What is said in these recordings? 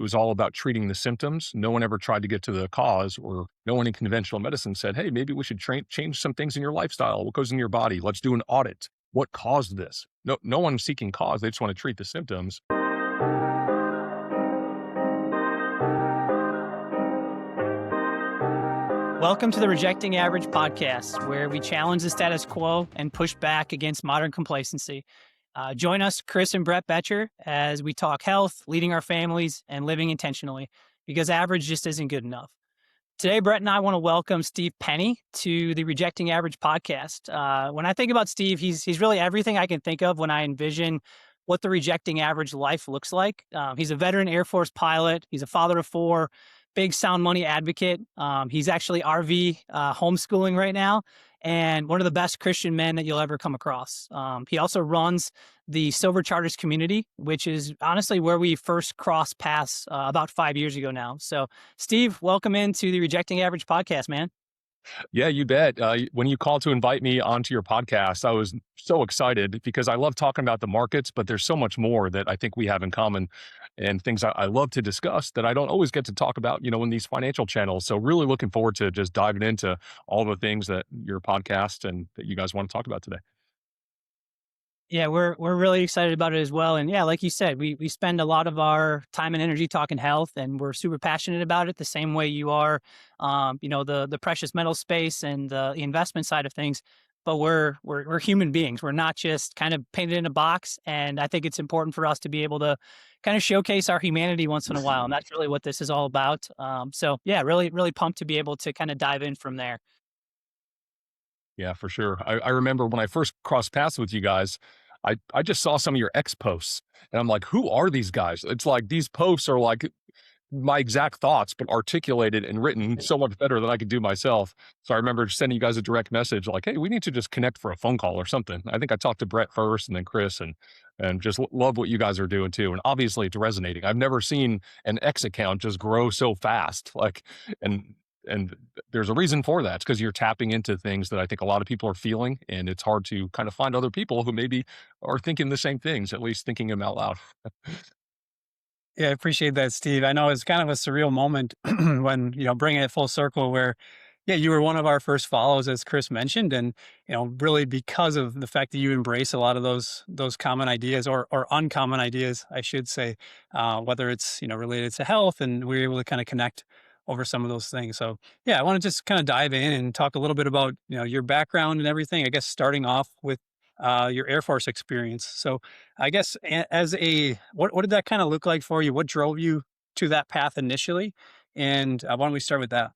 was all about treating the symptoms. No one ever tried to get to the cause, or no one in conventional medicine said, hey, maybe we should change some things in your lifestyle. What goes in your body? Let's do an audit. What caused this? No one's seeking cause. They just want to treat the symptoms. Welcome to the Rejecting Average podcast, where we challenge the status quo and push back against modern complacency. Join us, Chris and Brett Betcher, as we talk health, leading our families, and living intentionally, because average just isn't good enough. Today, Brett and I want to welcome Steve Penny to the Rejecting Average podcast. When I think about Steve, he's really everything I can think of when I envision what the Rejecting Average life looks like. He's a veteran Air Force pilot. He's a father of four, big sound money advocate. He's actually RV homeschooling right now, and one of the best Christian men that you'll ever come across. He also runs the Silver Charters community, which is honestly where we first crossed paths about 5 years ago now. So, Steve, welcome into the Rejecting Average podcast, man. Yeah, you bet. When you called to invite me onto your podcast, I was so excited because I love talking about the markets, but there's so much more that I think we have in common, and things I love to discuss that I don't always get to talk about, in these financial channels. So really looking forward to just diving into all the things that your podcast and that you guys want to talk about today. Yeah, we're really excited about it as well. And yeah, like you said, we spend a lot of our time and energy talking health, and we're super passionate about it the same way you are. The precious metal space and the investment side of things. But we're human beings. We're not just kind of painted in a box. And I think it's important for us to be able to kind of showcase our humanity once in a while. And that's really what this is all about. So yeah, really, really pumped to be able to kind of dive in from there. Yeah, for sure. I remember when I first crossed paths with you guys, I just saw some of your X posts, and I'm like, who are these guys? It's like these posts are like my exact thoughts, but articulated and written so much better than I could do myself. So I remember sending you guys a direct message like, hey, we need to just connect for a phone call or something. I think I talked to Brett first and then Chris, and just love what you guys are doing too. And obviously it's resonating. I've never seen an X account just grow so fast. And and there's a reason for that. It's because you're tapping into things that I think a lot of people are feeling, and it's hard to kind of find other people who maybe are thinking the same things, at least thinking them out loud. Yeah, I appreciate that, Steve. I know it's kind of a surreal moment when, bringing it full circle where, yeah, you were one of our first follows, as Chris mentioned. And, really because of the fact that you embrace a lot of those common ideas or uncommon ideas, I should say, whether it's, related to health, and we are able to kind of connect over some of those things. So yeah, I want to just kind of dive in and talk a little bit about, your background and everything, I guess, starting off with your Air Force experience. So I guess what did that kind of look like for you? What drove you to that path initially? And why don't we start with that?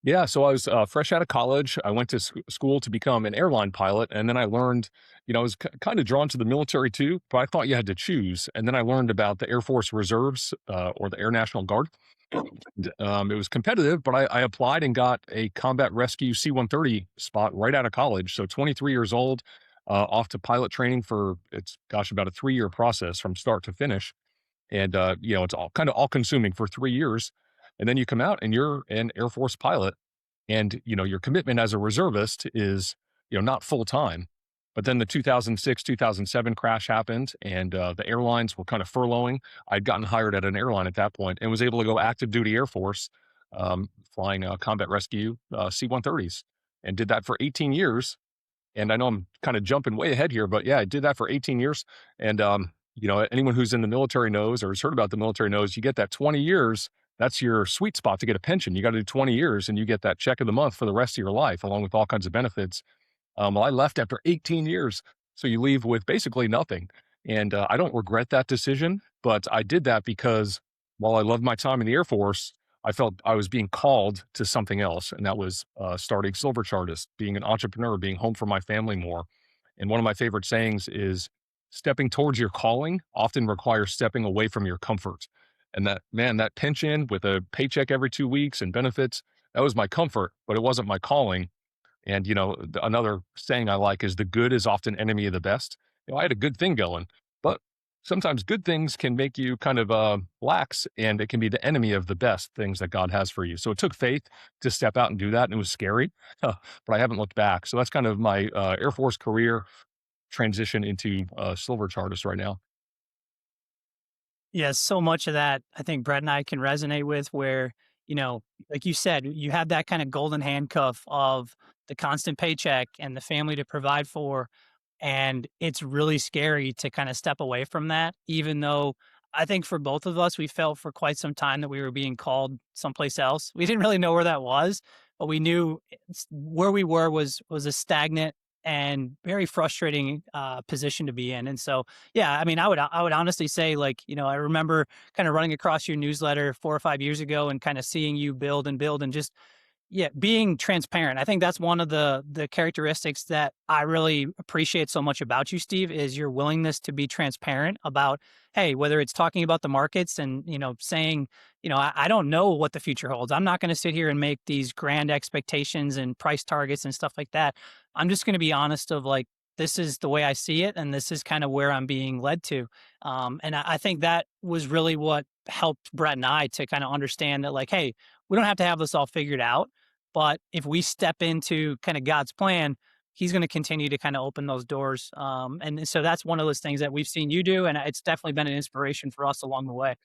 Yeah, so I was fresh out of college. I went to school to become an airline pilot, and then I learned, I was kind of drawn to the military too, but I thought you had to choose. And then I learned about the Air Force Reserves, or the Air National Guard. It was competitive, but I applied and got a combat rescue C-130 spot right out of college. So 23 years old, off to pilot training for about a 3-year process from start to finish. And, it's all kind of all consuming for 3 years. And then you come out and you're an Air Force pilot, and, your commitment as a reservist is, not full time. But then the 2006, 2007 crash happened, and the airlines were kind of furloughing. I'd gotten hired at an airline at that point and was able to go active duty Air Force, flying combat rescue C-130s, and did that for 18 years. And I know I'm kind of jumping way ahead here, but yeah, I did that for 18 years. And, anyone who's in the military knows or has heard about the military knows you get that 20 years. That's your sweet spot to get a pension. You got to do 20 years and you get that check of the month for the rest of your life, along with all kinds of benefits. Well, I left after 18 years. So you leave with basically nothing. And I don't regret that decision, but I did that because while I loved my time in the Air Force, I felt I was being called to something else. And that was starting Silver Chartist, being an entrepreneur, being home for my family more. And one of my favorite sayings is stepping towards your calling often requires stepping away from your comfort. And that, man, that pension with a paycheck every 2 weeks and benefits, that was my comfort, but it wasn't my calling. And, another saying I like is the good is often enemy of the best. I had a good thing going, but sometimes good things can make you kind of lax, and it can be the enemy of the best things that God has for you. So it took faith to step out and do that. And it was scary, but I haven't looked back. So that's kind of my Air Force career transition into Silver Chartist right now. Yeah, so much of that I think Brett and I can resonate with where, like you said, you have that kind of golden handcuff of the constant paycheck and the family to provide for. And it's really scary to kind of step away from that, even though I think for both of us, we felt for quite some time that we were being called someplace else. We didn't really know where that was, but we knew where we were was a stagnant and very frustrating position to be in. And so, yeah, I mean, I would honestly say, like, I remember kind of running across your newsletter 4 or 5 years ago and kind of seeing you build and just yeah, being transparent. I think that's one of the characteristics that I really appreciate so much about you, Steve, is your willingness to be transparent about, hey, whether it's talking about the markets and, saying, I don't know what the future holds. I'm not going to sit here and make these grand expectations and price targets and stuff like that. I'm just going to be honest of like, this is the way I see it, and this is kind of where I'm being led to. And I think that was really what helped Brett and I to kind of understand that, like, hey, we don't have to have this all figured out, but if we step into kind of God's plan, He's going to continue to kind of open those doors. And so that's one of those things that we've seen you do, and it's definitely been an inspiration for us along the way.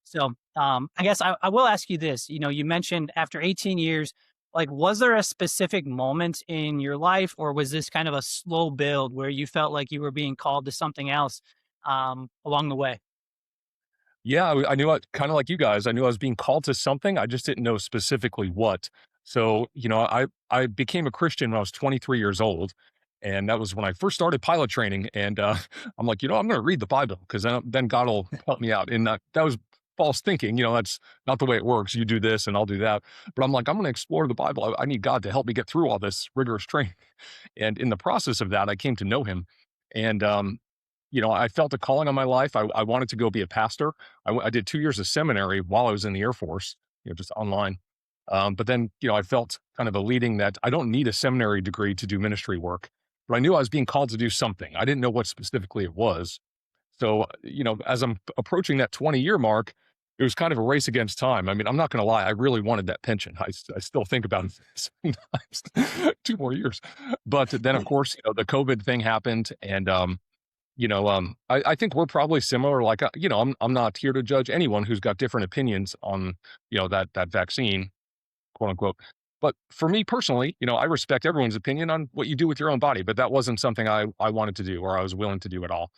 So I guess I will ask you this. You mentioned after 18 years, like, was there a specific moment in your life, or was this kind of a slow build where you felt like you were being called to something else along the way? Yeah, I knew I kinda like you guys, I knew I was being called to something, I just didn't know specifically what. So, I became a Christian when I was 23 years old, and that was when I first started pilot training, and, I'm like, I'm gonna read the Bible 'cause then God will help me out," and that was false thinking, that's not the way it works, you do this and I'll do that, but I'm like, "I'm gonna explore the Bible, I need God to help me get through all this rigorous training," and in the process of that, I came to know Him, and, I felt a calling on my life. I wanted to go be a pastor. I did 2 years of seminary while I was in the Air Force, just online. But then, I felt kind of a leading that I don't need a seminary degree to do ministry work, but I knew I was being called to do something. I didn't know what specifically it was. So, as I'm approaching that 20-year mark, it was kind of a race against time. I mean, I'm not going to lie. I really wanted that pension. I still think about it sometimes, 2 more years. But then, of course, the COVID thing happened, and I think we're probably similar. Like, I'm not here to judge anyone who's got different opinions on, that vaccine, quote unquote. But for me personally, I respect everyone's opinion on what you do with your own body, but that wasn't something I wanted to do or I was willing to do at all.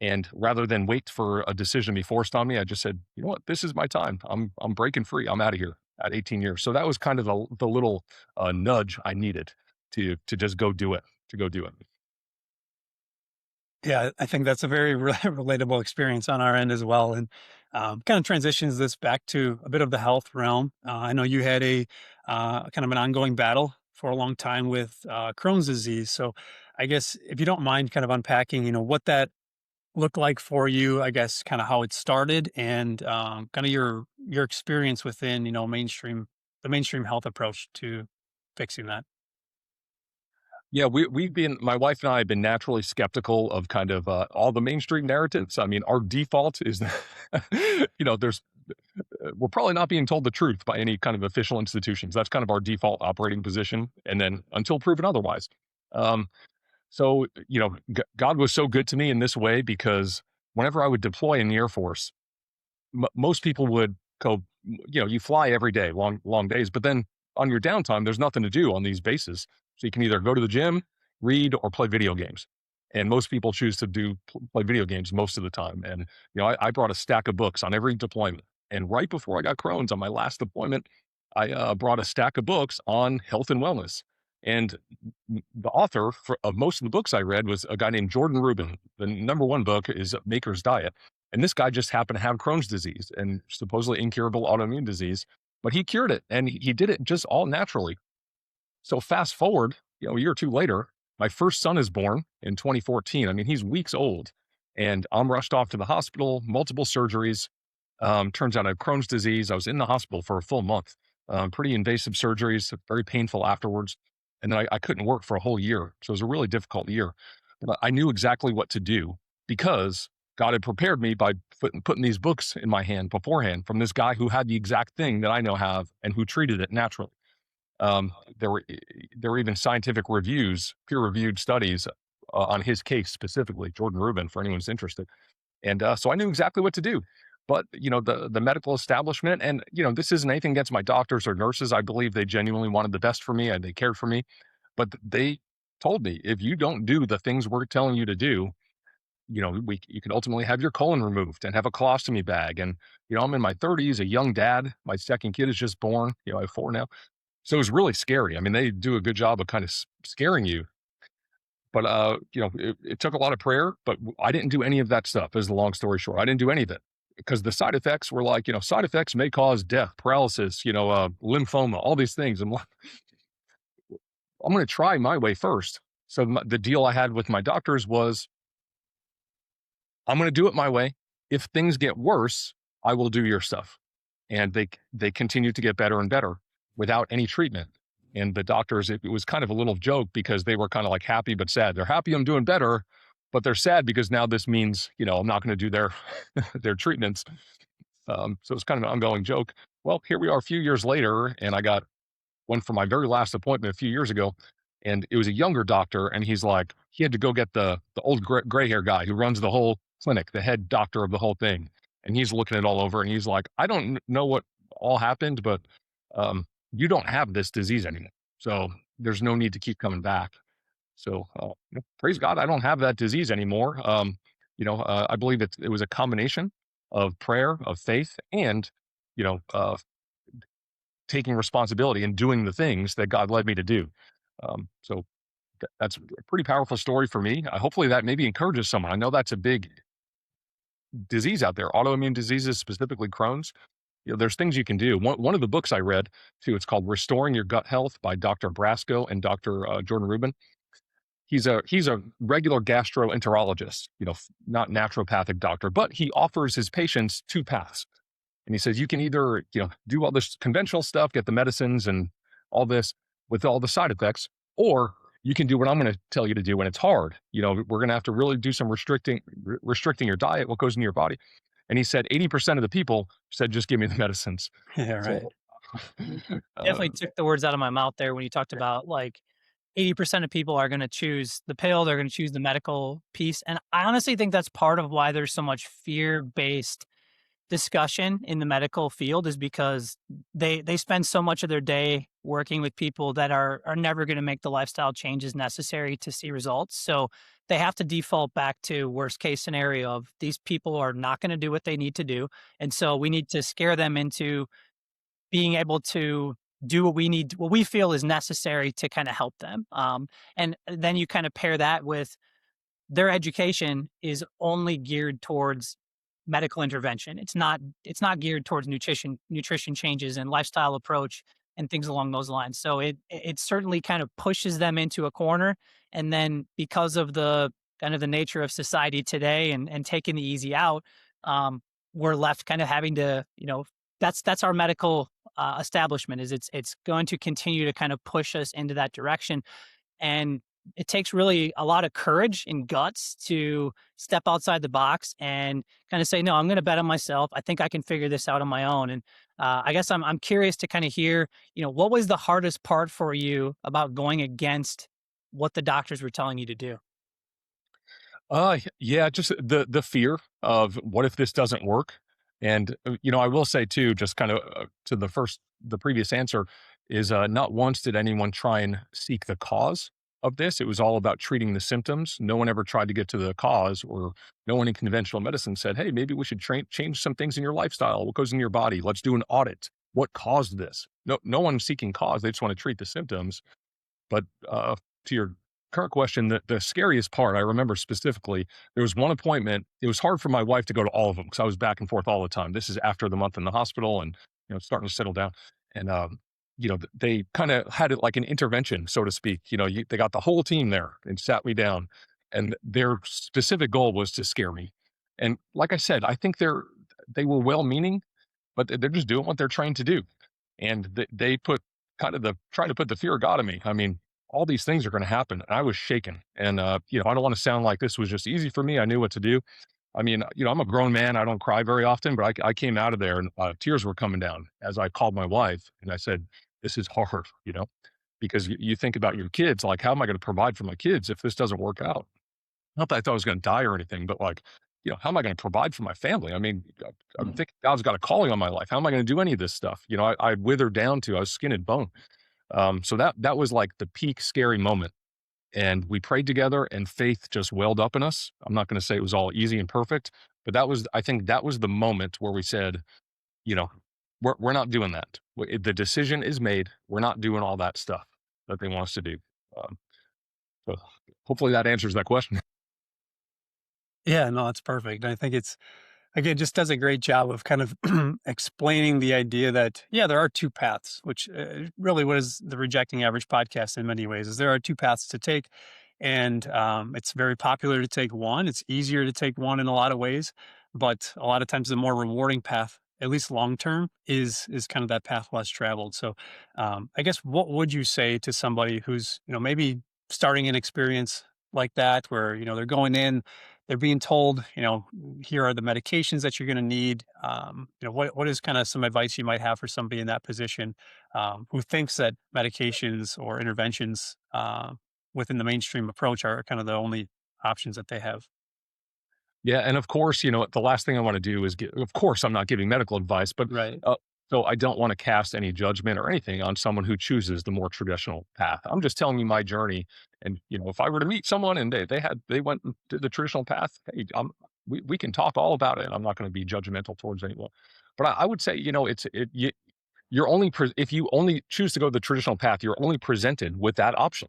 And rather than wait for a decision to be forced on me, I just said, you know what, this is my time. I'm breaking free. I'm out of here at 18 years. So that was kind of the little nudge I needed to just go do it, to go do it. Yeah, I think that's a very relatable experience on our end as well, and kind of transitions this back to a bit of the health realm. I know you had a kind of an ongoing battle for a long time with Crohn's disease. So, I guess if you don't mind, kind of unpacking, what that looked like for you. I guess kind of how it started and kind of your experience within the mainstream health approach to fixing that. Yeah, we've been my wife and I have been naturally skeptical of kind of, all the mainstream narratives. I mean, our default is that, there's we're probably not being told the truth by any kind of official institutions. That's kind of our default operating position, and then until proven otherwise. Um, so, God was so good to me in this way because whenever I would deploy in the Air Force, most people would go, you fly every day, long days, but then on your downtime, there's nothing to do on these bases. So you can either go to the gym, read, or play video games. And most people choose to play video games most of the time. And I brought a stack of books on every deployment. And right before I got Crohn's on my last deployment, I brought a stack of books on health and wellness. And the author of most of the books I read was a guy named Jordan Rubin. The number one book is Maker's Diet, and this guy just happened to have Crohn's disease and supposedly incurable autoimmune disease, but he cured it and he did it just all naturally. So fast forward, a year or two later, my first son is born in 2014. I mean, he's weeks old and I'm rushed off to the hospital, multiple surgeries. Turns out I have Crohn's disease. I was in the hospital for a full month, pretty invasive surgeries, very painful afterwards. And then I couldn't work for a whole year. So it was a really difficult year. But I knew exactly what to do because God had prepared me by putting these books in my hand beforehand from this guy who had the exact thing that I now have and who treated it naturally. Um, there were there were even scientific reviews, peer-reviewed studies on his case specifically, Jordan Rubin, for anyone who's interested. And so I knew exactly what to do. But, the medical establishment, and, this isn't anything against my doctors or nurses. I believe they genuinely wanted the best for me and they cared for me. But they told me, if you don't do the things we're telling you to do, you can ultimately have your colon removed and have a colostomy bag. And, I'm in my 30s, a young dad. My second kid is just born. I have four now. So it was really scary. I mean, they do a good job of kind of scaring you. But, it took a lot of prayer, but I didn't do any of that stuff, is the long story short. I didn't do any of it because the side effects were like, side effects may cause death, paralysis, lymphoma, all these things. I'm like, I'm going to try my way first. So the deal I had with my doctors was, I'm going to do it my way. If things get worse, I will do your stuff. And they continue to get better and better without any treatment. And the doctors, it was kind of a little joke because they were kind of like happy but sad. They're happy I'm doing better, but they're sad because now this means, I'm not going to do their their treatments. So it's kind of an ongoing joke. Well, here we are a few years later, and I got went for my very last appointment a few years ago, and it was a younger doctor, and he's like, he had to go get the old gray hair guy who runs the whole clinic, the head doctor of the whole thing, and he's looking it all over, and he's like, I don't know what all happened, but you don't have this disease anymore, so there's no need to keep coming back. So praise God, I don't have that disease anymore. I believe it was a combination of prayer, of faith, and taking responsibility and doing the things that God led me to do. So that's a pretty powerful story for me. Hopefully that maybe encourages someone. I know that's a big disease out there, autoimmune diseases, specifically Crohn's. There's things you can do. One of the books I read too, it's called Restoring Your Gut Health by Dr. Brasco and Dr. Jordan Rubin. He's a regular gastroenterologist, not naturopathic doctor, but he offers his patients two paths. And he says, you can either, do all this conventional stuff, get the medicines and all this with all the side effects, or you can do what I'm going to tell you to do when it's hard. We're going to have to really do some restricting your diet, what goes into your body. And he said 80% of the people said, just give me the medicines. Yeah, right. So, Definitely took the words out of my mouth there when you talked about like 80% of people are going to choose the pill, they're going to choose the medical piece. And I honestly think that's part of why there's so much fear-based discussion in the medical field, is because they spend so much of their day working with people that are never going to make the lifestyle changes necessary to see results. So they have to default back to worst case scenario of these people are not going to do what they need to do. And so we need to scare them into being able to do what we feel is necessary to kind of help them. And then you kind of pair that with their education is only geared towards medical intervention. It's not geared towards nutrition changes and lifestyle approach and things along those lines. So it certainly kind of pushes them into a corner. And then because of the kind of the nature of society today and taking the easy out, we're left kind of having to, that's our medical establishment, is it's going to continue to kind of push us into that direction. And it takes really a lot of courage and guts to step outside the box and kind of say, no, I'm going to bet on myself. I think I can figure this out on my own. And I guess I'm curious to kind of hear, what was the hardest part for you about going against what the doctors were telling you to do? yeah, just the fear of what if this doesn't work. And I will say too, just kind of to the previous answer, is not once did anyone try and seek the cause of this. It was all about treating the symptoms. No one ever tried to get to the cause, or no one in conventional medicine said, hey, maybe we should change some things in your lifestyle. What goes in your body? Let's do an audit. What caused this? No one's seeking cause. They just want to treat the symptoms. But to your current question, the scariest part, I remember specifically, there was one appointment. It was hard for my wife to go to all of them because I was back and forth all the time. This is after the month in the hospital and, starting to settle down. And, they kind of had it like an intervention, so to speak. They got the whole team there and sat me down, and their specific goal was to scare me. And like I said, I think they were well meaning, but they're just doing what they're trained to do. And they put kind of trying to put the fear of God in me. I mean, all these things are going to happen. And I was shaken. And, I don't want to sound like this was just easy for me. I knew what to do. I mean, I'm a grown man. I don't cry very often, but I came out of there and tears were coming down as I called my wife and I said, this is hard, because you think about your kids, like, how am I going to provide for my kids if this doesn't work out? Not that I thought I was going to die or anything, but like, how am I going to provide for my family? I mean, I'm thinking God's got a calling on my life. How am I going to do any of this stuff? I withered down to, I was skin and bone. So that was like the peak scary moment. And we prayed together and faith just welled up in us. I'm not going to say it was all easy and perfect, but I think that was the moment where we said, you know, we're not doing that. The decision is made. We're not doing all that stuff that they want us to do. Um, so hopefully that answers that question. Yeah, no, that's perfect. I think it's again, just does a great job of kind of explaining the idea that, yeah, there are two paths, which really what is the Rejecting Average podcast in many ways is there are two paths to take. And it's very popular to take one. It's easier to take one in a lot of ways, but a lot of times the more rewarding path, at least long term, is kind of that path less traveled. So I guess what would you say to somebody who's, maybe starting an experience like that where, they're going in, they're being told, here are the medications that you're going to need. What is kind of some advice you might have for somebody in that position who thinks that medications or interventions within the mainstream approach are kind of the only options that they have? Yeah, and of course, the last thing I wanna do is of course, I'm not giving medical advice, but, Right. so I don't wanna cast any judgment or anything on someone who chooses the more traditional path. I'm just telling you my journey, and, if I were to meet someone and they went and did the traditional path, hey, we can talk all about it. I'm not gonna be judgmental towards anyone. But I would say, you're only if you only choose to go the traditional path, you're only presented with that option.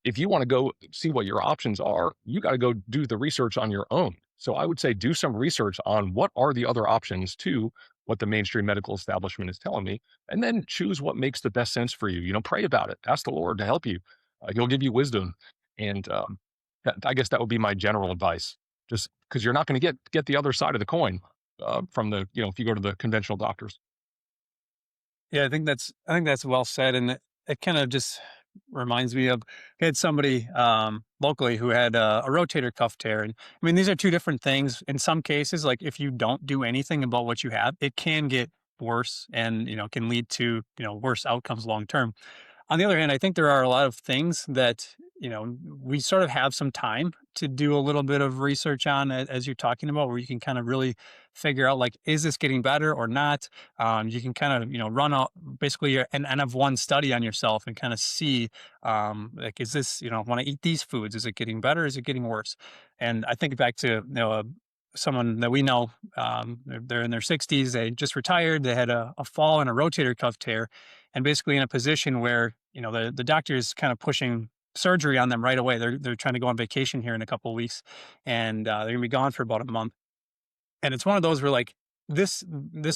If you want to go see what your options are, you got to go do the research on your own. So I would say do some research on what are the other options to what the mainstream medical establishment is telling me, and then choose what makes the best sense for you. Pray about it. Ask the Lord to help you. He'll give you wisdom, and I guess that would be my general advice. Just because you're not going to get the other side of the coin from the if you go to the conventional doctors. Yeah, I think that's well said, and it kind of just reminds me of I had somebody locally who had a rotator cuff tear, and I mean these are two different things. In some cases, like if you don't do anything about what you have, it can get worse, and can lead to worse outcomes long term. On the other hand, I think there are a lot of things that, we sort of have some time to do a little bit of research on as you're talking about, where you can kind of really figure out like, is this getting better or not? You can kind of, run out basically an N of one study on yourself and kind of see, like, is this, when I eat these foods, is it getting better? Is it getting worse? And I think back to, someone that we know, they're in their 60s, they just retired, they had a fall and a rotator cuff tear, and basically in a position where the doctor is kind of pushing surgery on them right away. They're trying to go on vacation here in a couple of weeks, and they're gonna be gone for about a month. And it's one of those where like this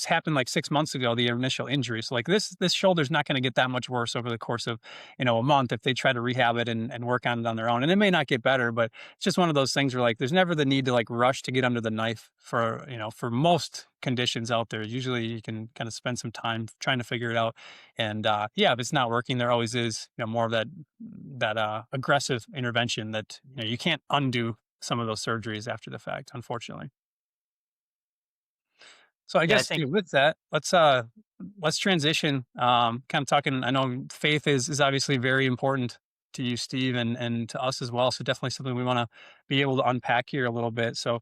happened like 6 months ago, the initial injury. So like this shoulder's not going to get that much worse over the course of a month if they try to rehab it and work on it on their own. And it may not get better, but it's just one of those things where like there's never the need to like rush to get under the knife for for most conditions out there. Usually you can kind of spend some time trying to figure it out. And yeah, if it's not working, there always is more of that aggressive intervention that you can't undo some of those surgeries after the fact, unfortunately. So I Yeah, I guess think with that, let's transition. Kind of talking. I know faith is obviously very important to you, Steve, and to us as well. So definitely something we want to be able to unpack here a little bit. So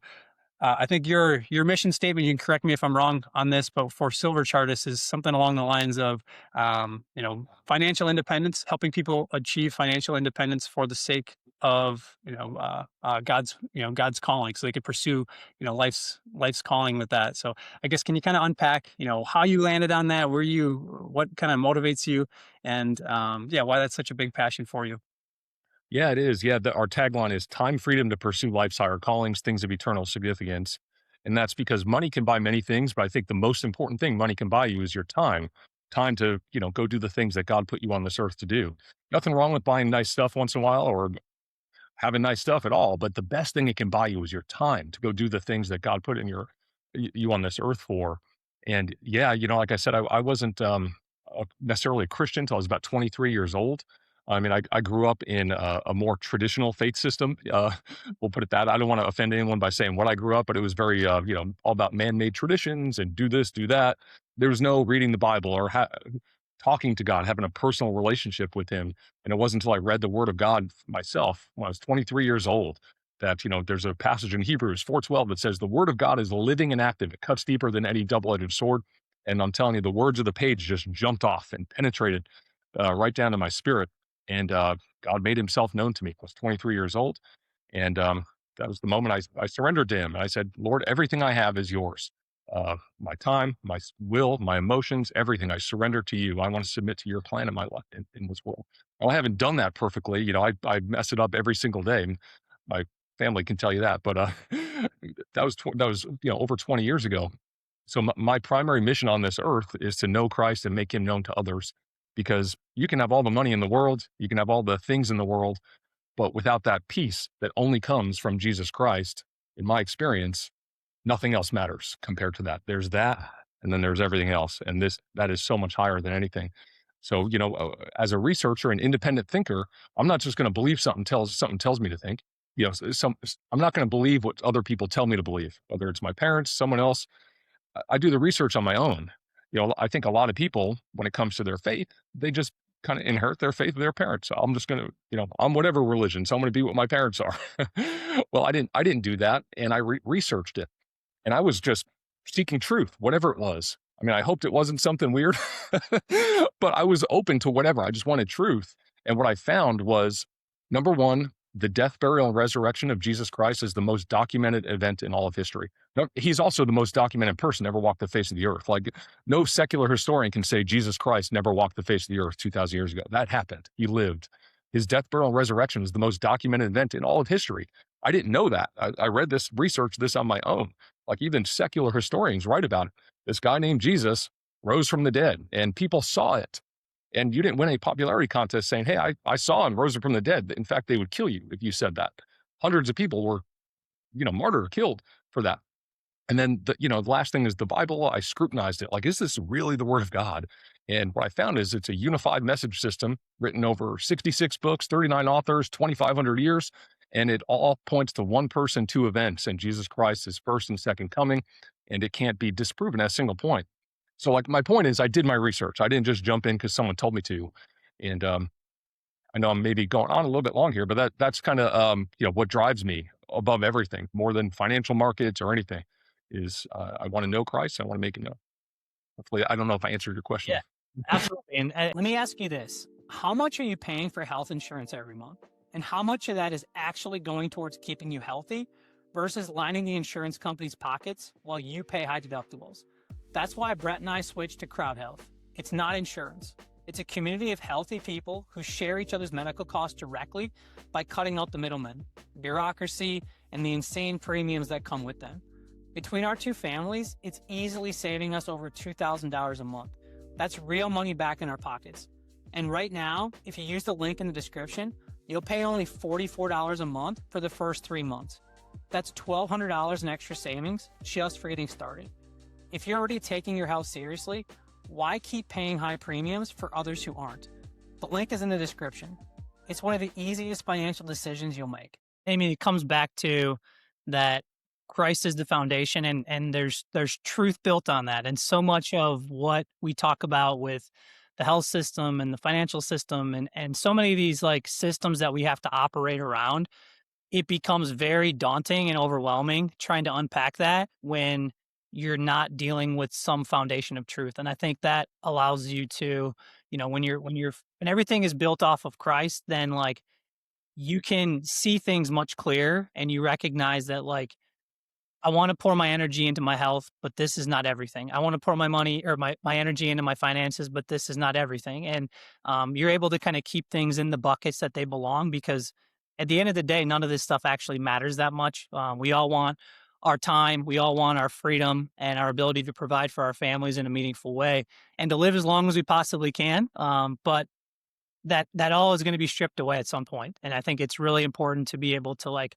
I think your mission statement. You can correct me if I'm wrong on this, but for Silver Chartist is something along the lines of, financial independence, helping people achieve financial independence for the sake of God's calling, so they could pursue life's calling with that. So I guess can you kind of unpack how you landed on that, what kind of motivates you, and yeah, why that's such a big passion for you. Yeah, it is. Yeah, our tagline is time freedom to pursue life's higher callings, things of eternal significance. And that's because money can buy many things, but I think the most important thing money can buy you is your time. Time to, go do the things that God put you on this earth to do. Nothing wrong with buying nice stuff once in a while or having nice stuff at all, but the best thing it can buy you is your time to go do the things that God put in you on this earth for. And yeah, like I said, I wasn't necessarily a Christian until I was about 23 years old. I mean, I grew up in a more traditional faith system. We'll put it that. I don't want to offend anyone by saying what I grew up, but it was very, all about man-made traditions and do this, do that. There was no reading the Bible or talking to God, having a personal relationship with Him. And it wasn't until I read the Word of God myself when I was 23 years old that, there's a passage in Hebrews 4:12 that says the word of God is living and active. It cuts deeper than any double-edged sword. And I'm telling you, the words of the page just jumped off and penetrated right down to my spirit. And God made himself known to me. I was 23 years old. And that was the moment I surrendered to him. And I said, Lord, everything I have is yours. My time, my will, my emotions, everything I surrender to you. I want to submit to your plan in my life in this world. Well, I haven't done that perfectly. I mess it up every single day. And my family can tell you that. But that was over 20 years ago. So my primary mission on this earth is to know Christ and make him known to others, because you can have all the money in the world, you can have all the things in the world, but without that peace that only comes from Jesus Christ, in my experience, nothing else matters compared to that. There's that, and then there's everything else. And that is so much higher than anything. So, as a researcher and independent thinker, I'm not just going to believe something tells me to think. I'm not going to believe what other people tell me to believe, whether it's my parents, someone else. I do the research on my own. I think a lot of people, when it comes to their faith, they just kind of inherit their faith with their parents. So I'm just going to, I'm whatever religion, so I'm going to be what my parents are. Well, I didn't do that, and I researched it, and I was just seeking truth, whatever it was. I mean, I hoped it wasn't something weird, but I was open to whatever. I just wanted truth, and what I found was, number one, the death, burial, and resurrection of Jesus Christ is the most documented event in all of history. No, he's also the most documented person ever walked the face of the earth. Like, no secular historian can say Jesus Christ never walked the face of the earth 2,000 years ago. That happened. He lived. His death, burial, and resurrection is the most documented event in all of history. I didn't know that. I read this, researched this on my own. Like, even secular historians write about it. This guy named Jesus rose from the dead, and people saw it. And you didn't win a popularity contest saying, hey, I saw him rose from the dead. In fact, they would kill you if you said that. Hundreds of people were, martyred or killed for that. And then the last thing is the Bible. I scrutinized it. Like, is this really the word of God? And what I found is it's a unified message system written over 66 books, 39 authors, 2,500 years. And it all points to one person, two events, and Jesus Christ is first and second coming. And it can't be disproven at a single point. So, like, my point is, I did my research. I didn't just jump in because someone told me to. And I know I'm maybe going on a little bit long here, but that's kind of what drives me above everything, more than financial markets or anything. Is I want to know Christ. I want to make him know. Hopefully, I don't know if I answered your question. Yeah, absolutely. And let me ask you this: how much are you paying for health insurance every month, and how much of that is actually going towards keeping you healthy, versus lining the insurance company's pockets while you pay high deductibles? That's why Brett and I switched to Crowd Health. It's not insurance. It's a community of healthy people who share each other's medical costs directly by cutting out the middlemen, bureaucracy, and the insane premiums that come with them. Between our two families, it's easily saving us over $2,000 a month. That's real money back in our pockets. And right now, if you use the link in the description, you'll pay only $44 a month for the first 3 months. That's $1,200 in extra savings just for getting started. If you're already taking your health seriously, why keep paying high premiums for others who aren't? The link is in the description. It's one of the easiest financial decisions you'll make. I mean, it comes back to that Christ is the foundation, and there's truth built on that. And so much of what we talk about with the health system and the financial system and so many of these like systems that we have to operate around, it becomes very daunting and overwhelming trying to unpack that when you're not dealing with some foundation of truth. And I think that allows you to, when everything is built off of Christ, then like you can see things much clearer, and you recognize that like, I want to pour my energy into my health, but this is not everything. I want to pour my money or my energy into my finances, but this is not everything. And you're able to kind of keep things in the buckets that they belong, because at the end of the day, none of this stuff actually matters that much. We all want our time. We all want our freedom and our ability to provide for our families in a meaningful way and to live as long as we possibly can. But that all is going to be stripped away at some point. And I think it's really important to be able to like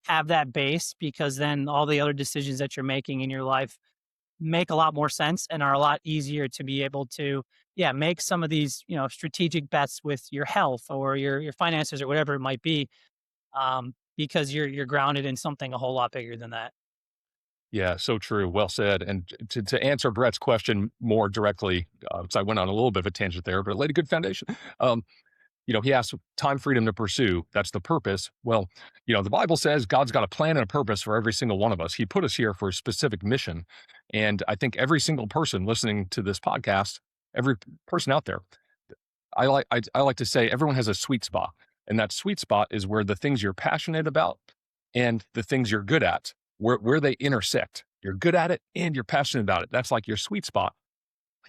have that base, because then all the other decisions that you're making in your life make a lot more sense and are a lot easier to be able to, make some of these, strategic bets with your health or your finances or whatever it might be, because you're grounded in something a whole lot bigger than that. Yeah, so true. Well said. And to answer Brett's question more directly, so I went on a little bit of a tangent there, but it laid a good foundation. he asks time freedom to pursue. That's the purpose. Well, the Bible says God's got a plan and a purpose for every single one of us. He put us here for a specific mission. And I think every single person listening to this podcast, every person out there, I like to say everyone has a sweet spot. And that sweet spot is where the things you're passionate about and the things you're good at, where they intersect. You're good at it and you're passionate about it. That's like your sweet spot.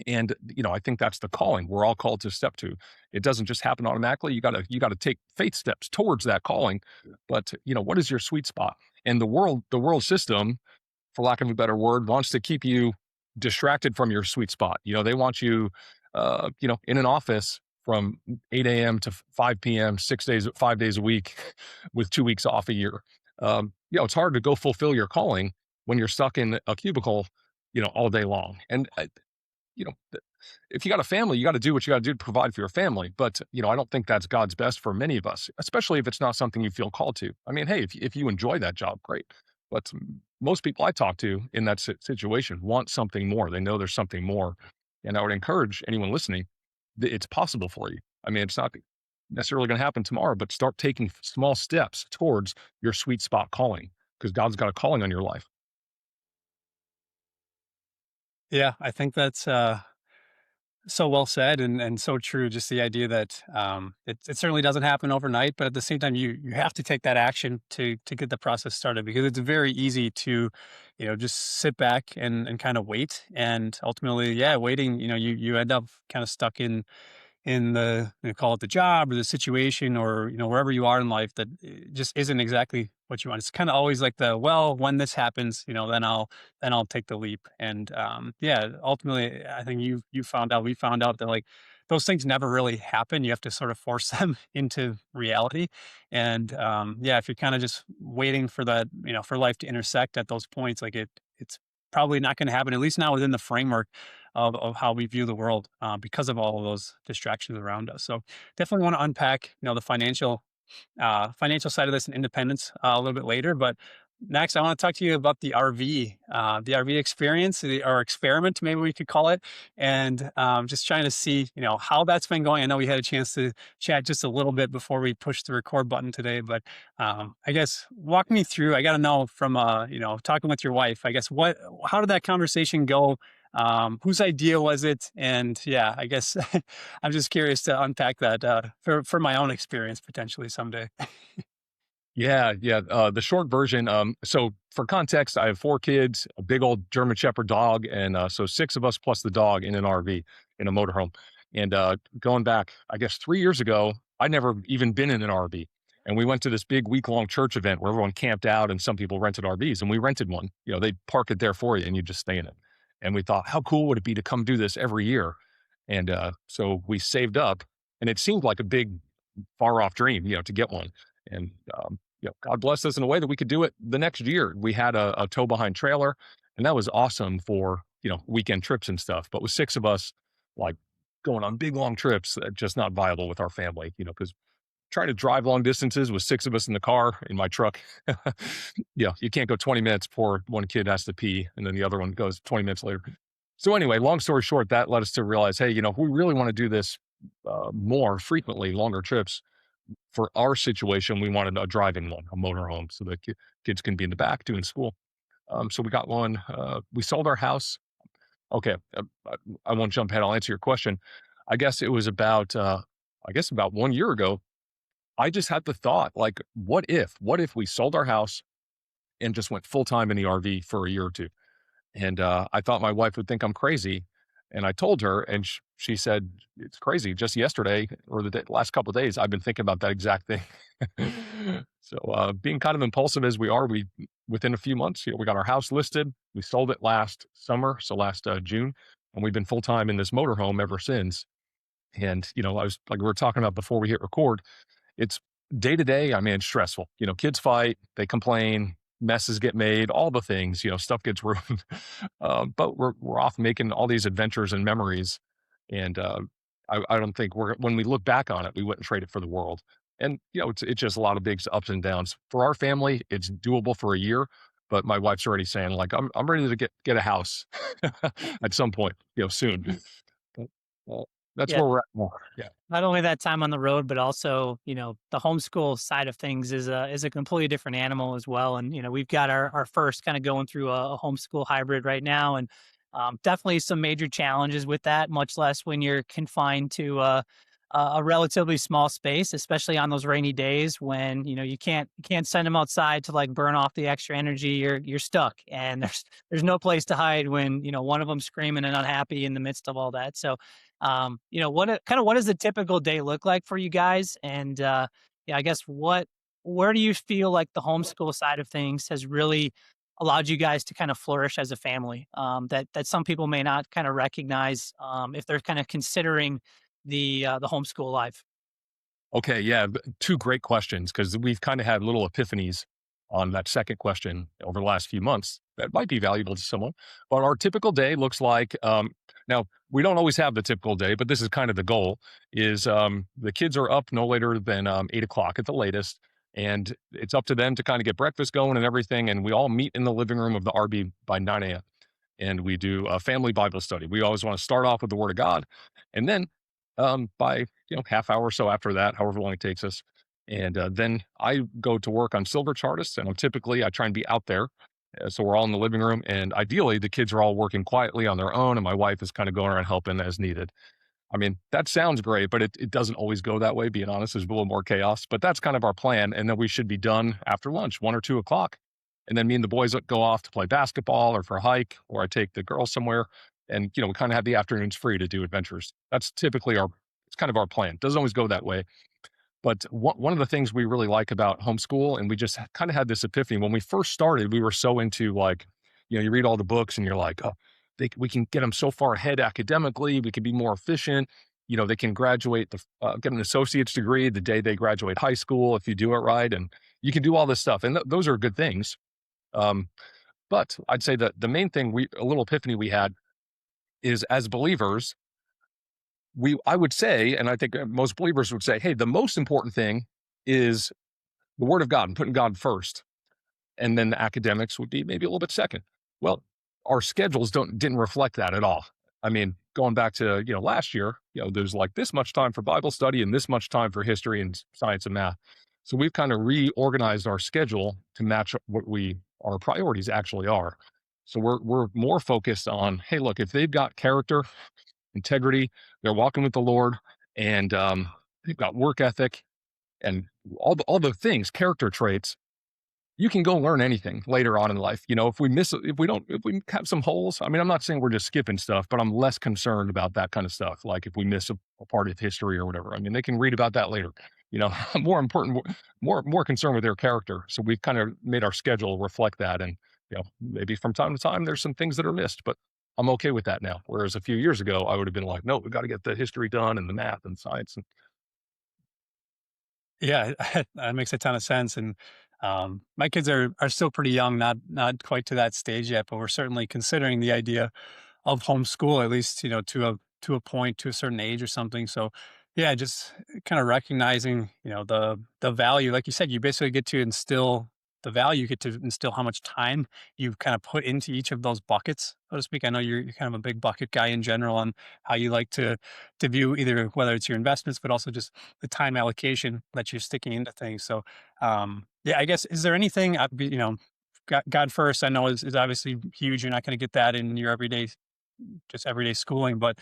And I think that's the calling we're all called to step to. It doesn't just happen automatically. You got to take faith steps towards that calling. But what is your sweet spot? And the world system, for lack of a better word, wants to keep you distracted from your sweet spot. They want you, in an office from 8 a.m. to 5 p.m., 6 days, 5 days a week, with 2 weeks off a year. It's hard to go fulfill your calling when you're stuck in a cubicle, all day long. And you know, if you got a family, you got to do what you got to do to provide for your family. But, I don't think that's God's best for many of us, especially if it's not something you feel called to. I mean, hey, if you enjoy that job, great. But most people I talk to in that situation want something more. They know there's something more. And I would encourage anyone listening that it's possible for you. I mean, it's not necessarily going to happen tomorrow, but start taking small steps towards your sweet spot calling because God's got a calling on your life. Yeah, I think that's so well said and so true. Just the idea that it certainly doesn't happen overnight, but at the same time, you have to take that action to get the process started because it's very easy to, just sit back and kind of wait. And ultimately, yeah, waiting, you end up kind of stuck in the call it the job or the situation or wherever you are in life that just isn't exactly what you want. It's kind of always like when this happens, then I'll take the leap. And yeah, ultimately, I think we found out that like those things never really happen. You have to sort of force them into reality. And yeah, if you're kind of just waiting for that, for life to intersect at those points, like it's probably not going to happen. At least not within the framework of how we view the world because of all of those distractions around us. So definitely want to unpack, the financial side of this and independence a little bit later. But next, I want to talk to you about the RV experience or experiment, maybe we could call it, and just trying to see, how that's been going. I know we had a chance to chat just a little bit before we pushed the record button today, but I guess walk me through. I got to know from, talking with your wife. I guess how did that conversation go? Whose idea was it? And yeah, I guess I'm just curious to unpack that for my own experience potentially someday. Yeah, yeah. The short version. So for context, I have 4 kids, a big old German Shepherd dog, and so 6 of us plus the dog in an RV in a motorhome. And going back, I guess 3 years ago, I'd never even been in an RV, and we went to this big week-long church event where everyone camped out, and some people rented RVs, and we rented one. They park it there for you, and you just stay in it. And we thought, how cool would it be to come do this every year? And so we saved up, and it seemed like a big, far off dream, to get one. And God blessed us in a way that we could do it the next year. We had a tow behind trailer, and that was awesome for weekend trips and stuff. But with 6 of us, like going on big long trips, just not viable with our family. Because trying to drive long distances with 6 of us in the car in my truck, you can't go 20 minutes before one kid has to pee, and then the other one goes 20 minutes later. So anyway, long story short, that led us to realize, hey, we really want to do this more frequently, longer trips for our situation, we wanted a driving one, a motorhome, so the kids can be in the back doing school. So we got one. We sold our house. Okay, I won't jump ahead. I'll answer your question. I guess it was about 1 year ago. I just had the thought, like, what if we sold our house and just went full time in the RV for a year or two? And I thought my wife would think I'm crazy. And I told her, and she said, it's crazy. Just yesterday or the last couple of days, I've been thinking about that exact thing. So being kind of impulsive as we are, within a few months, we got our house listed. We sold it last summer, so last June. And we've been full time in this motorhome ever since. And, I was like we were talking about before we hit record, it's day to day. I mean, it's stressful. Kids fight, they complain, messes get made, all the things. Stuff gets ruined. But we're off making all these adventures and memories, and I don't think when we look back on it, we wouldn't trade it for the world. And it's just a lot of big ups and downs for our family. It's doable for a year, but my wife's already saying like I'm ready to get a house at some point, soon. But, That's Yeah. where we're at more. Yeah. Not only that time on the road, but also, the homeschool side of things is a completely different animal as well. And, we've got our first kind of going through a homeschool hybrid right now. And definitely some major challenges with that, much less when you're confined to a relatively small space, especially on those rainy days when, you can't send them outside to like burn off the extra energy. You're stuck and there's no place to hide when, one of them screaming and unhappy in the midst of all that. So what does a typical day look like for you guys? And yeah, I guess where do you feel like the homeschool side of things has really allowed you guys to kind of flourish as a family? That some people may not kind of recognize if they're kind of considering the homeschool life. Okay, yeah, 2 great questions because we've kinda had little epiphanies on that second question over the last few months that might be valuable to someone. But our typical day looks like, now we don't always have the typical day, but this is kind of the goal, is, the kids are up no later than, 8 o'clock at the latest, and it's up to them to kinda get breakfast going and everything, and we all meet in the living room of the RV by 9 a.m. And we do a family Bible study. We always want to start off with the Word of God, and then by half hour or so after that, however long it takes us, and then I go to work on Silver Chartists, and I try and be out there, so we're all in the living room, and ideally the kids are all working quietly on their own, and my wife is kind of going around helping as needed. I mean, that sounds great, but it doesn't always go that way, being honest. There's a little more chaos, but that's kind of our plan. And then we should be done after lunch, 1 or 2 o'clock. And then me and the boys go off to play basketball or for a hike, or I take the girls somewhere. And, we kind of have the afternoons free to do adventures. That's typically it's kind of our plan. Doesn't always go that way. But one of the things we really like about homeschool, and we just kind of had this epiphany when we first started, we were so into like, you read all the books and you're like, oh, we can get them so far ahead academically. We can be more efficient. They can graduate, get an associate's degree the day they graduate high school if you do it right. And you can do all this stuff. And those are good things. Um, but I'd say that the main thing a little epiphany we had is as believers, I would say, and I think most believers would say, hey, the most important thing is the word of God and putting God first. And then the academics would be maybe a little bit second. Well, our schedules didn't reflect that at all. I mean, going back to, last year, there's like this much time for Bible study and this much time for history and science and math. So we've kind of reorganized our schedule to match our priorities actually are. So we're more focused on, hey, look, if they've got character, integrity, they're walking with the Lord, and they've got work ethic and all the things, character traits, you can go learn anything later on in life. If we have some holes, I mean, I'm not saying we're just skipping stuff, but I'm less concerned about that kind of stuff. Like if we miss a part of history or whatever, I mean, they can read about that later. More important, more concerned with their character. So we've kind of made our schedule reflect that. And, maybe from time to time, there's some things that are missed, but I'm okay with that now. Whereas a few years ago, I would have been like, no, we got to get the history done and the math and science. And Yeah, that makes a ton of sense. And my kids are still pretty young, not quite to that stage yet, but we're certainly considering the idea of homeschool, at least, to a point, to a certain age or something. So yeah, just kind of recognizing, the value, like you said, you basically get to instill the value, you get to instill how much time you kind of put into each of those buckets, so to speak. I know you're kind of a big bucket guy in general on how you like to view either whether it's your investments, but also just the time allocation that you're sticking into things. So yeah, I guess, is there anything, God first, I know is obviously huge. You're not going to get that in your everyday schooling, but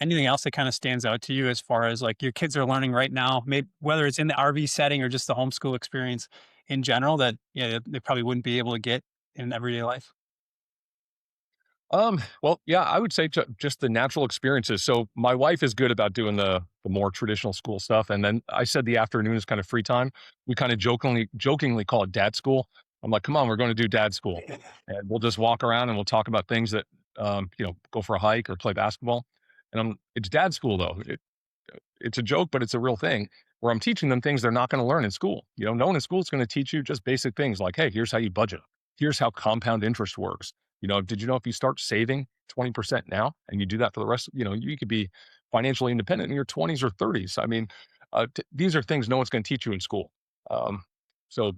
anything else that kind of stands out to you as far as like your kids are learning right now, maybe whether it's in the RV setting or just the homeschool experience in general that yeah they probably wouldn't be able to get in everyday life? well, yeah, I would say just the natural experiences. So my wife is good about doing the more traditional school stuff, and then I said the afternoon is kind of free time. We kind of jokingly call it dad school. I'm like, come on, we're going to do dad school, and we'll just walk around and we'll talk about things that go for a hike or play basketball. And it's dad school though. It's a joke, but it's a real thing where I'm teaching them things they're not going to learn in school. No one in school is going to teach you just basic things like, hey, here's how you budget. Here's how compound interest works. Did you know if you start saving 20% now and you do that for the rest, you could be financially independent in your 20s or 30s. I mean, these are things no one's going to teach you in school. Um, so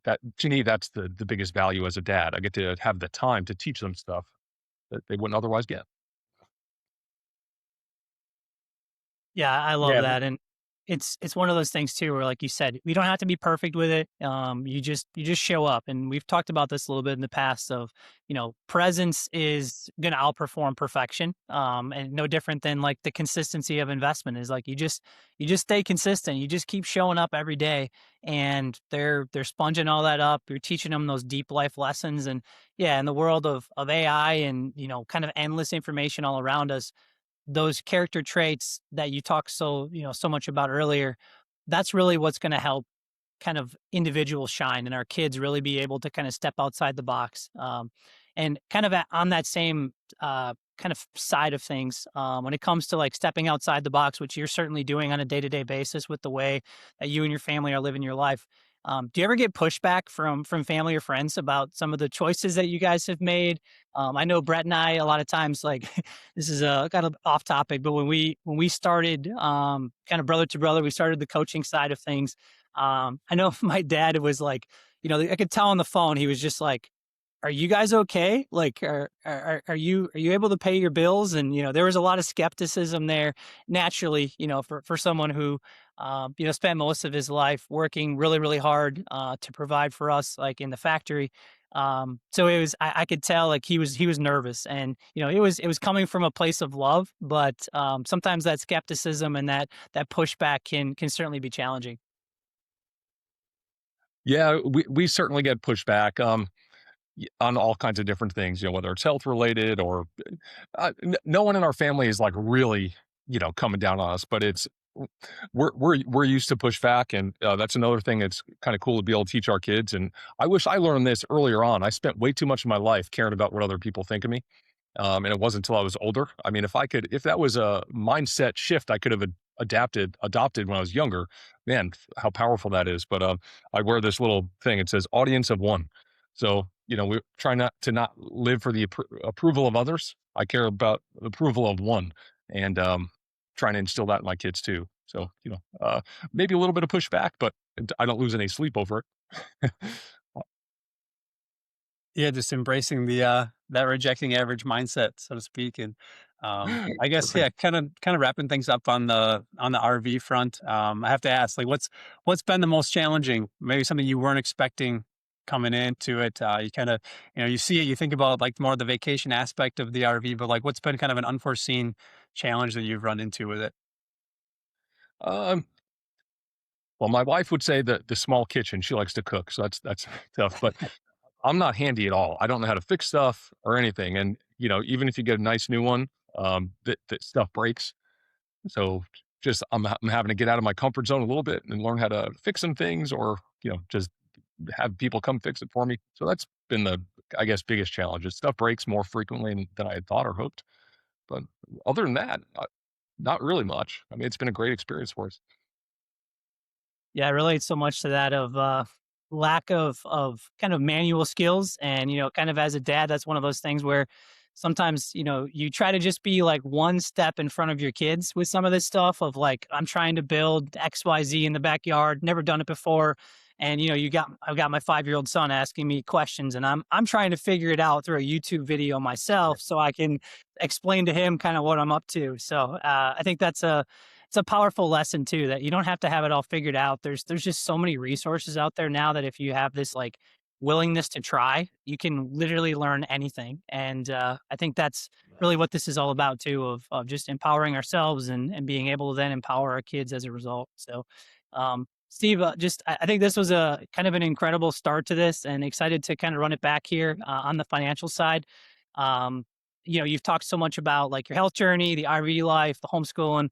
that to me, that's the biggest value as a dad. I get to have the time to teach them stuff that they wouldn't otherwise get. Yeah, I love Yeah, that, and it's one of those things too where, like you said, we don't have to be perfect with it. You just show up, and we've talked about this a little bit in the past. Of presence is going to outperform perfection, and no different than like the consistency of investment is like you just stay consistent. You just keep showing up every day, and they're sponging all that up. You're teaching them those deep life lessons, and yeah, in the world of AI and kind of endless information all around us, those character traits that you talked so much about earlier, that's really what's going to help kind of individuals shine and our kids really be able to kind of step outside the box. And kind of on that same kind of side of things, when it comes to like stepping outside the box, which you're certainly doing on a day-to-day basis with the way that you and your family are living your life. Do you ever get pushback from family or friends about some of the choices that you guys have made? I know Brett and I a lot of times like this is kind of off topic, but when we started kind of brother to brother, we started the coaching side of things. I know my dad was like, I could tell on the phone, he was just like, "Are you guys okay? Like, are you able to pay your bills?" And there was a lot of skepticism there, naturally. For someone who, spent most of his life working really, really hard to provide for us, like in the factory. So I could tell like he was nervous, and it was coming from a place of love, but sometimes that skepticism and that pushback can certainly be challenging. Yeah, we certainly get pushback. On all kinds of different things, whether it's health related or no one in our family is like really, coming down on us, but we're used to pushback, and that's another thing that's kind of cool to be able to teach our kids. And I wish I learned this earlier on. I spent way too much of my life caring about what other people think of me. And it wasn't until I was older. I mean, if that was a mindset shift, I could have adopted when I was younger. Man, how powerful that is! But I wear this little thing. It says "audience of one," so we try not live for the approval of others. I care about the approval of one, and trying to instill that in my kids too. So maybe a little bit of pushback, but I don't lose any sleep over it. yeah, just embracing that rejecting average mindset, so to speak. And I guess, Perfect. yeah, kind of wrapping things up on the RV front. I have to ask, like, what's been the most challenging? Maybe something you weren't expecting coming into it. You kind of, you see it, you think about like more of the vacation aspect of the RV, but like, what's been kind of an unforeseen challenge that you've run into with it? Um, well, my wife would say that the small kitchen. She likes to cook, so that's tough. But I'm not handy at all. I don't know how to fix stuff or anything. And even if you get a nice new one, that stuff breaks. So just I'm having to get out of my comfort zone a little bit and learn how to fix some things, or just have people come fix it for me. So that's been the, I guess, biggest challenge. Is stuff breaks more frequently than I had thought or hoped. But other than that, not really much. I mean, it's been a great experience for us. Yeah, I relate so much to that of lack of kind of manual skills, and kind of as a dad, that's one of those things where sometimes you try to just be like one step in front of your kids with some of this stuff of like I'm trying to build XYZ in the backyard, never done it before, and I've got my 5-year-old son asking me questions, and I'm trying to figure it out through a YouTube video myself so I can explain to him kind of what I'm up to. So I think it's a powerful lesson too that you don't have to have it all figured out. There's just so many resources out there now that if you have this like willingness to try, you can literally learn anything. And I think that's really what this is all about too, of just empowering ourselves and being able to then empower our kids as a result. So Steve, I think this was a kind of an incredible start to this, and excited to kind of run it back here on the financial side. Um, you've talked so much about like your health journey, the RV life, the homeschooling.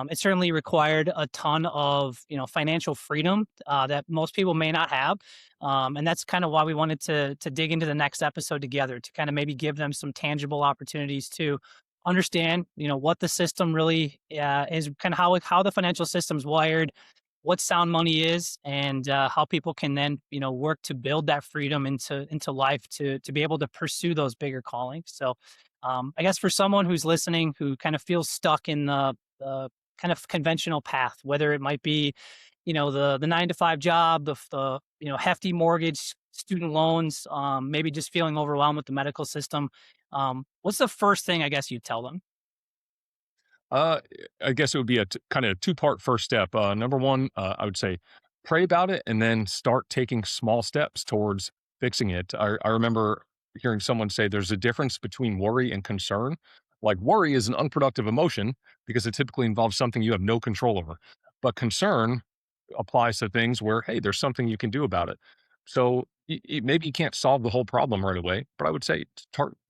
It certainly required a ton of financial freedom that most people may not have, and that's kind of why we wanted to dig into the next episode together to kind of maybe give them some tangible opportunities to understand what the system really is, kind of how the financial system's wired, what sound money is, and how people can then work to build that freedom into life to be able to pursue those bigger callings. So I guess for someone who's listening who kind of feels stuck in the kind of conventional path, whether it might be, the 9 to 5 job, the hefty mortgage, student loans, maybe just feeling overwhelmed with the medical system. What's the first thing I guess you tell them? Uh, I guess it would be a kind of two-part first step. Number one, I would say pray about it and then start taking small steps towards fixing it. I remember hearing someone say there's a difference between worry and concern. Like worry is an unproductive emotion because it typically involves something you have no control over. But concern applies to things where, hey, there's something you can do about it. So maybe you can't solve the whole problem right away, but I would say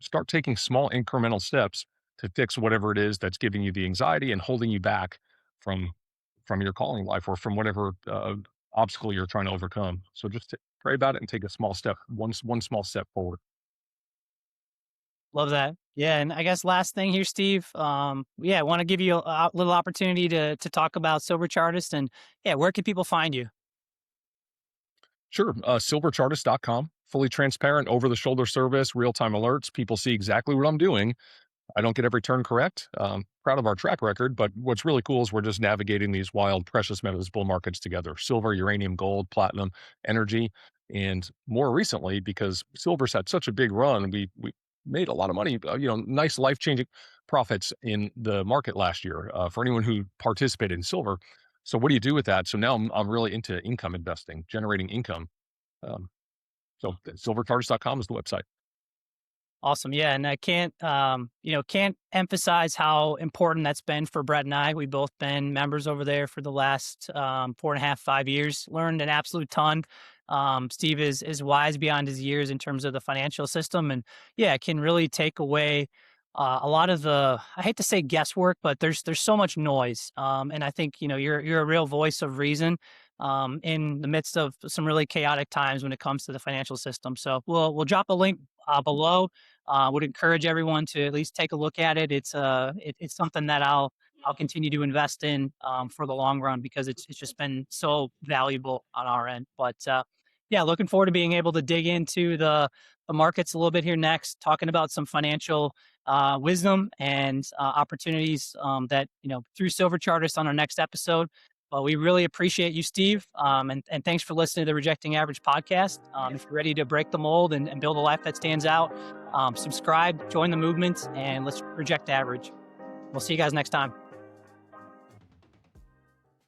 start taking small incremental steps to fix whatever it is that's giving you the anxiety and holding you back from from your calling life or from whatever obstacle you're trying to overcome. So just pray about it and take a small step, one small step forward. Love that. Yeah, and I guess last thing here, Steve. Yeah, I want to give you a little opportunity to talk about Sober Chartist, and yeah, where can people find you? Sure, silverchartist.com, fully transparent, over the shoulder service, real time alerts. People see exactly what I'm doing. I don't get every turn correct. Proud of our track record, but what's really cool is we're just navigating these wild precious metals bull markets together: silver, uranium, gold, platinum, energy, and more recently, because silver's had such a big run, we made a lot of money. Nice life changing profits in the market last year for anyone who participated in silver. So what do you do with that? So now I'm really into income investing, generating income. Um, so silvercharges.com is the website. Awesome. Yeah. And I can't emphasize how important that's been for Brett and I. We've both been members over there for the last 4.5, 5 years, learned an absolute ton. Steve is wise beyond his years in terms of the financial system. And yeah, it can really take away a lot of the, I hate to say guesswork, but there's so much noise. And I think, you're a real voice of reason in the midst of some really chaotic times when it comes to the financial system. So we'll drop a link below. Would encourage everyone to at least take a look at it. It's something that I'll continue to invest in for the long run because it's just been so valuable on our end. But yeah, looking forward to being able to dig into the markets a little bit here next, talking about some financial wisdom and opportunities that through Silver Chartist on our next episode. Well, we really appreciate you, Steve. And thanks for listening to the Rejecting Average podcast. If you're ready to break the mold and build a life that stands out, subscribe, join the movement, and let's reject average. We'll see you guys next time.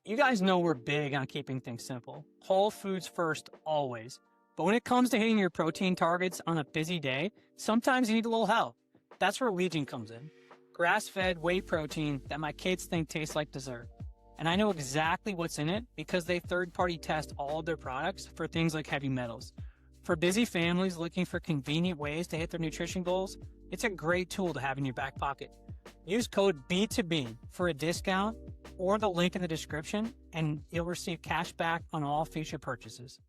You guys know we're big on keeping things simple. Whole foods first, always. But when it comes to hitting your protein targets on a busy day, sometimes you need a little help. That's where Legion comes in. Grass-fed whey protein that my kids think tastes like dessert. And I know exactly what's in it because they third-party test all of their products for things like heavy metals. For busy families looking for convenient ways to hit their nutrition goals, it's a great tool to have in your back pocket. Use code B2B for a discount or the link in the description, and you'll receive cash back on all future purchases.